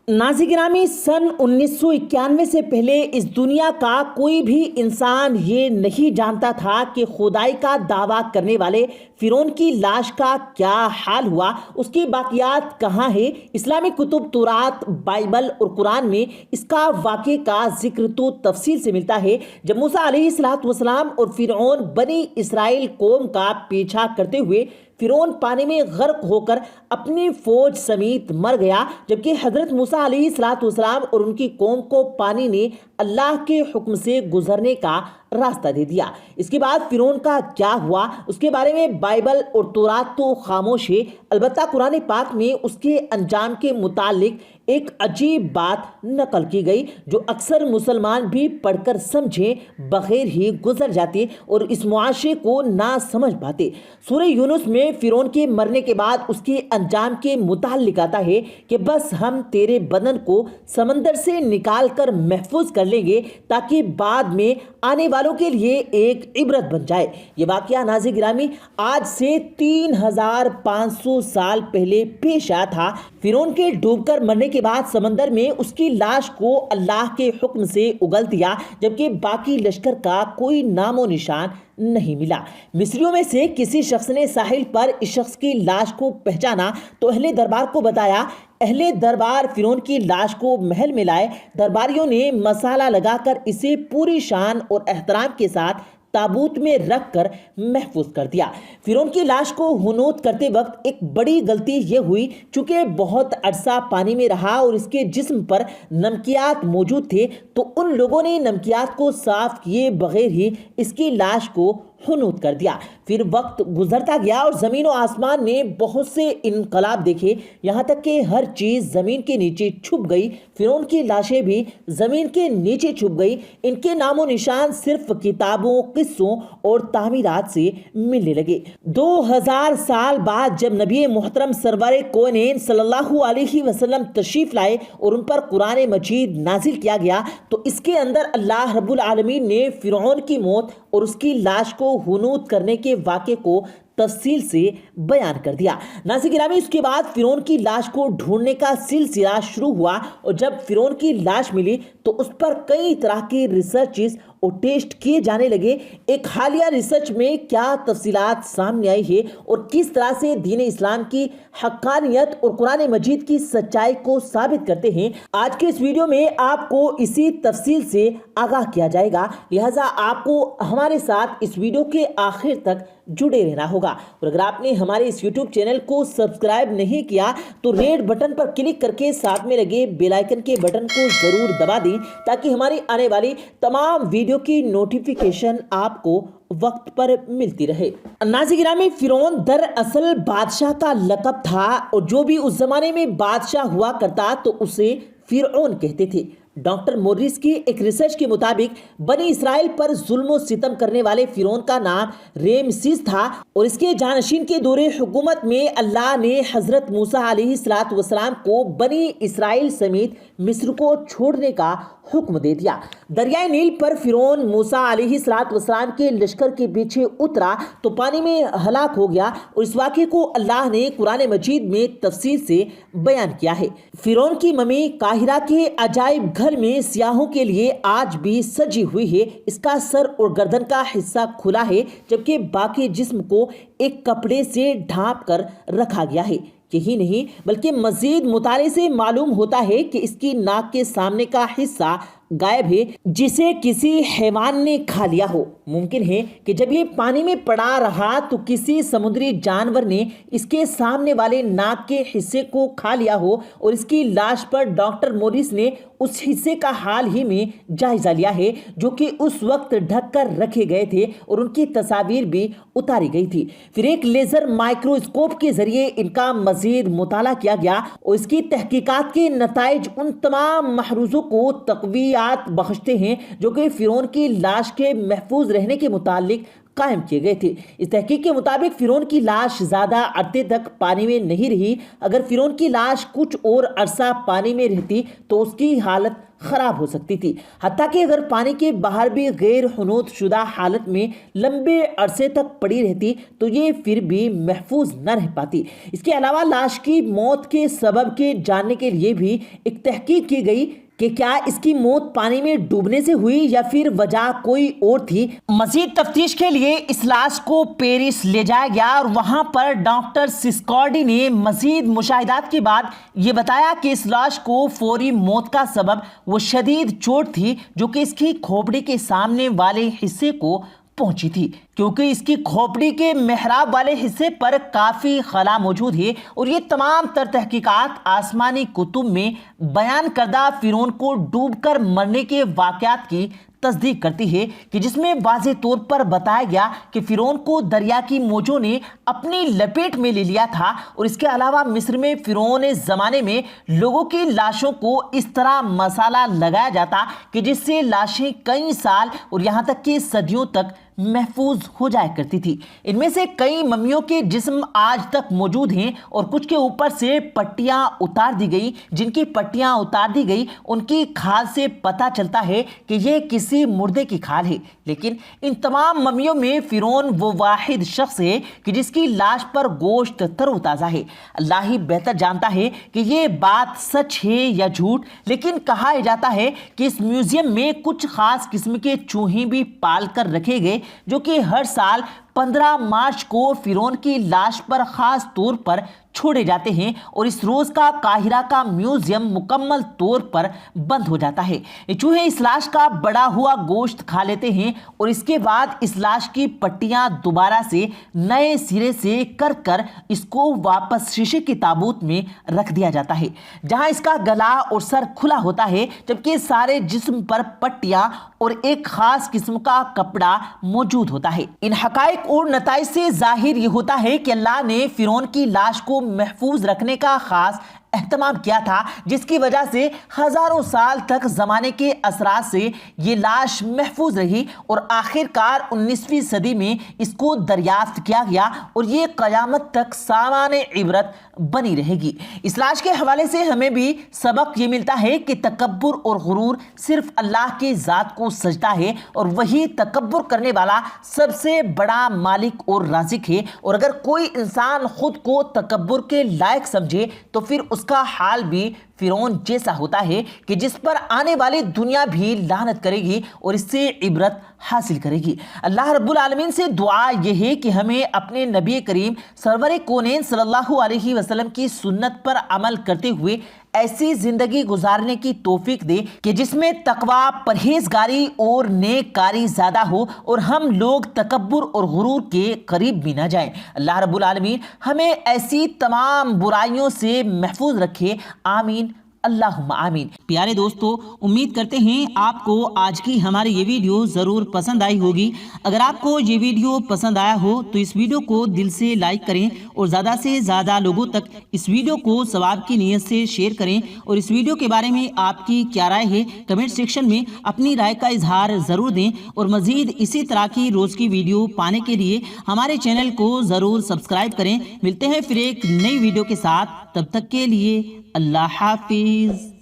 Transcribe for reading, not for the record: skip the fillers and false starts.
नाज़िर गिरामी, सन 1991 से पहले इस दुनिया का कोई भी इंसान ये नहीं जानता था कि खुदाई का दावा करने वाले फिरौन की लाश का क्या हाल हुआ, उसकी बाकियात कहाँ है। इस्लामिक कुतुब तौरात, बाइबल और कुरान में इसका वाक़े का जिक्र तो तफसील से मिलता है। जब मूसा अलैहिस्सलाम और फिरौन बनी इसराइल कौम का पीछा करते हुए फिरौन पानी में गर्क होकर अपनी फौज समेत मर गया, जबकि हजरत मूसा अलैहिस्सलाम और उनकी कौम को पानी ने अल्लाह के हुक्म से गुजरने का रास्ता दे दिया। इसके बाद फिरौन का क्या हुआ, उसके बारे में बाइबल और तौरात तो खामोश है। अलबत्ता कुरान पाक में उसके अंजाम के मुतालिक एक अजीब बात नकल की गई जो अक्सर मुसलमान भी पढ़कर समझे बगैर ही गुजर जाते और इस मुआशरे को ना समझ पाते। सूरह यूनुस में फिरौन के मरने के बाद उसके अंजाम के मुतालिक आता है कि बस हम तेरे बदन को समंदर से निकाल कर महफूज कर लेंगे ताकि बाद में आने वालों के लिए एक इबरत बन जाए। ये वाकया नाज़िर गिरामी आज से 3500 साल पहले पेश आया था। फिरौन के डूबकर मरने के बाद समंदर में उसकी लाश को अल्लाह के हुक्म से उगल दिया, जबकि बाकी लश्कर का कोई नामो निशान नहीं मिला। मिस्रियों में से किसी शख्स ने साहिल पर इस शख्स की लाश को पहचाना तो अहले दरबार को बताया। अहले दरबार फिरौन की लाश को महल में लाए। दरबारियों ने मसाला लगाकर इसे पूरी शान और एहतराम के साथ ताबूत में रख कर महफूज कर दिया। फिरौन की लाश को हुनूत करते वक्त एक बड़ी गलती ये हुई, चूंकि बहुत अरसा पानी में रहा और इसके जिस्म पर नमकियात मौजूद थे, तो उन लोगों ने नमकियात को साफ किए बगैर ही इसकी लाश को हुनूत कर दिया। फिर वक्त गुजरता गया और ज़मीन और आसमान ने बहुत से इनकलाब देखे, यहाँ तक कि हर चीज़ ज़मीन के नीचे छुप गई। फिरौन की लाशें भी ज़मीन के नीचे छुप गई। इनके नामो निशान सिर्फ किताबों, किस्सों और तामीरात से मिलने लगे। 2000 साल बाद जब नबी मोहतरम सरवर कौनैन सल्लल्लाहु अलैहि वसल्लम तशरीफ लाए और उन पर कुरान मजीद नाजिल किया गया, तो इसके अंदर अल्लाह रब्बुल आलमीन ने फिरौन की मौत और उसकी लाश को हुनूत करने के वाक़े को तफसील से बयान कर दिया। नाज़िर गिरामी, उसके बाद फिरौन की लाश को ढूंढने का सिलसिला शुरू हुआ और जब फिरौन की लाश मिली तो उस पर कई तरह के रिसर्चेस और टेस्ट किए जाने लगे। एक हालिया रिसर्च में क्या तफसीलात सामने आई है और किस तरह से दीन इस्लाम की हक्कानियत और कुरान मजीद की सच्चाई को साबित करते हैं, आज के इस वीडियो में आपको इसी तफसील से आगाह किया जाएगा। लिहाजा आपको हमारे साथ इस वीडियो के आखिर तक जुड़े रहना होगा। और अगर आपने हमारे इस YouTube चैनल को सब्सक्राइब नहीं किया तो रेड बटन पर क्लिक करके साथ में लगे बेल आइकन के बटन को जरूर दबा दें ताकि हमारी आने वाली तमाम वीडियो की नोटिफिकेशन आपको वक्त पर मिलती रहे। नाज़िर गिरामी, फिरौन दरअसल बादशाह का लक़ब था और जो भी उस जमाने में बादशाह हुआ करता तो उसे फिरौन कहते थे। डॉक्टर मोरिस की एक रिसर्च के मुताबिक बनी इसराइल पर जुल्म सितम करने वाले फिरौन का नाम रेमसीस था और इसके जानशीन के दौरे हुकूमत में अल्लाह ने हजरत मूसा अलैहिस्सलाम को बनी इसराइल समेत मिस्र को छोड़ने का हुक्म दे दिया। दरियाए नील पर फिरौन मूसा अलैहिस्सलाम के लश्कर के पीछे उतरा तो पानी में हलाक हो गया और इस वाक़े को अल्लाह ने कुरान मजीद में तफसील से बयान किया है। फिरौन की ममी काहिरा के अजाइब घर में सियाहों के लिए आज भी सजी हुई है। इसका सर और गर्दन का हिस्सा खुला है जबकि बाकी जिस्म को एक कपड़े से ढांप कर रखा गया है। यही नहीं बल्कि मजीद मुताले से मालूम होता है कि इसकी नाक के सामने का हिस्सा गायब है जिसे किसी हैवान ने खा लिया हो। मुमकिन है कि जब ये पानी में पड़ा रहा तो किसी समुद्री जानवर ने इसके सामने वाले नाक के हिस्से को खा लिया हो और इसकी लाश पर डॉक्टर मोरिस ने उस हिस्से का हाल ही में जायजा लिया है जो कि उस वक्त ढक कर रखे गए थे और उनकी तस्वीर भी उतारी गई थी। फिर एक लेजर माइक्रोस्कोप के जरिए इनका मजीद मुताला किया गया और इसकी तहकीकात के नताइज उन तमाम महरूजों को तकवीयात बख्शते हैं जो कि फिरौन की लाश के महफूज रहने के मुतालिक قائم کیے گئے تھے۔ اس تحقیق کے مطابق فرعون کی لاش زیادہ عرصے تک پانی میں نہیں رہی۔ اگر فرعون کی لاش کچھ اور عرصہ پانی میں رہتی تو اس کی حالت خراب ہو سکتی تھی، حتیٰ کہ اگر پانی کے باہر بھی غیر حنوط شدہ حالت میں لمبے عرصے تک پڑی رہتی تو یہ پھر بھی محفوظ نہ رہ پاتی۔ اس کے علاوہ لاش کی موت کے سبب کے جاننے کے لیے بھی ایک تحقیق کی گئی کہ کیا اس کی موت پانی میں ڈوبنے سے ہوئی یا پھر وجہ کوئی اور تھی۔ مزید تفتیش کے لیے اس لاش کو پیرس لے جایا گیا اور وہاں پر ڈاکٹر سسکارڈی نے مزید مشاہدات کے بعد یہ بتایا کہ اس لاش کو فوری موت کا سبب وہ شدید چوٹ تھی جو کہ اس کی کھوپڑی کے سامنے والے حصے کو پہنچی تھی، کیونکہ اس کی کھوپڑی کے محراب والے حصے پر کافی خلا موجود ہے، اور یہ تمام تر تحقیقات آسمانی کتب میں بیان کردہ فرعون کو ڈوب کر مرنے کے واقعات کی تصدیق کرتی ہے، کہ جس میں واضح طور پر بتایا گیا کہ فرعون کو دریا کی موجوں نے اپنی لپیٹ میں لے لیا تھا، اور اس کے علاوہ مصر میں فرعون زمانے میں لوگوں کی لاشوں کو اس طرح مسالہ لگایا جاتا کہ جس سے لاشیں کئی سال اور یہاں تک کہ صدیوں تک محفوظ ہو جایا کرتی تھی۔ ان میں سے کئی ممیوں کے جسم آج تک موجود ہیں، اور کچھ کے اوپر سے پٹیاں اتار دی گئی۔ جن کی پٹیاں اتار دی گئی ان کی کھال سے پتہ چلتا ہے کہ یہ کسی مردے کی کھال ہے، لیکن ان تمام ممیوں میں فرعون وہ واحد شخص ہے کہ جس کی لاش پر گوشت تر و تازہ ہے۔ اللہ ہی بہتر جانتا ہے کہ یہ بات سچ ہے یا جھوٹ، لیکن کہا جاتا ہے کہ اس میوزیم میں کچھ خاص قسم کے چوہے بھی پال کر رکھے گئے جو کہ ہر سال 15 مارچ کو فرعون کی لاش پر خاص طور پر چھوڑے جاتے ہیں، اور اس روز کا قاہرہ کا میوزیم مکمل طور پر بند ہو جاتا ہے۔ یہ چوہے اس لاش کا بڑا ہوا گوشت کھا لیتے ہیں، اور اس کے بعد اس لاش کی پٹیاں دوبارہ سے نئے سرے سے کر اس کو واپس شیشے کے تابوت میں رکھ دیا جاتا ہے، جہاں اس کا گلا اور سر کھلا ہوتا ہے، جبکہ سارے جسم پر پٹیاں اور ایک خاص قسم کا کپڑا موجود ہوتا ہے۔ ان حقائق اور نتائج سے ظاہر یہ ہوتا ہے کہ اللہ نے فرعون کی لاش کو محفوظ رکھنے کا خاص اہتمام کیا تھا، جس کی وجہ سے ہزاروں سال تک زمانے کے اثرات سے یہ لاش محفوظ رہی، اور آخر کار 19ویں صدی میں اس کو دریافت کیا گیا، اور یہ قیامت تک سامان عبرت بنی رہے گی۔ اس لاش کے حوالے سے ہمیں بھی سبق یہ ملتا ہے کہ تکبر اور غرور صرف اللہ کی ذات کو سجدہ ہے، اور وہی تکبر کرنے والا سب سے بڑا مالک اور رازق ہے، اور اگر کوئی انسان خود کو تکبر کے لائق سمجھے تو پھر اس کا حال بھی فرعون جیسا ہوتا ہے کہ جس پر آنے والی دنیا بھی لعنت کرے گی اور اس سے عبرت حاصل کرے گی۔ اللہ رب العالمین سے دعا یہ ہے کہ ہمیں اپنے نبی کریم سرور کونین صلی اللہ علیہ وسلم کی سنت پر عمل کرتے ہوئے ایسی زندگی گزارنے کی توفیق دے کہ جس میں تقوی، پرہیزگاری اور نیک کاری زیادہ ہو، اور ہم لوگ تکبر اور غرور کے قریب بھی نہ جائیں۔ اللہ رب العالمین ہمیں ایسی تمام برائیوں سے محفوظ رکھے، آمین اللہم آمین۔ پیارے دوستو، امید کرتے ہیں آپ کو آج کی ہماری یہ ویڈیو ضرور پسند آئی ہوگی۔ اگر آپ کو یہ ویڈیو پسند آیا ہو تو اس ویڈیو کو دل سے لائک کریں، اور زیادہ سے زیادہ لوگوں تک اس ویڈیو کو ثواب کی نیت سے شیئر کریں، اور اس ویڈیو کے بارے میں آپ کی کیا رائے ہے کمنٹ سیکشن میں اپنی رائے کا اظہار ضرور دیں، اور مزید اسی طرح کی روز کی ویڈیو پانے کے لیے ہمارے چینل کو ضرور سبسکرائب کریں۔ ملتے ہیں پھر ایک نئی ویڈیو کے ساتھ، تب تک کے لیے اللہ حافظ۔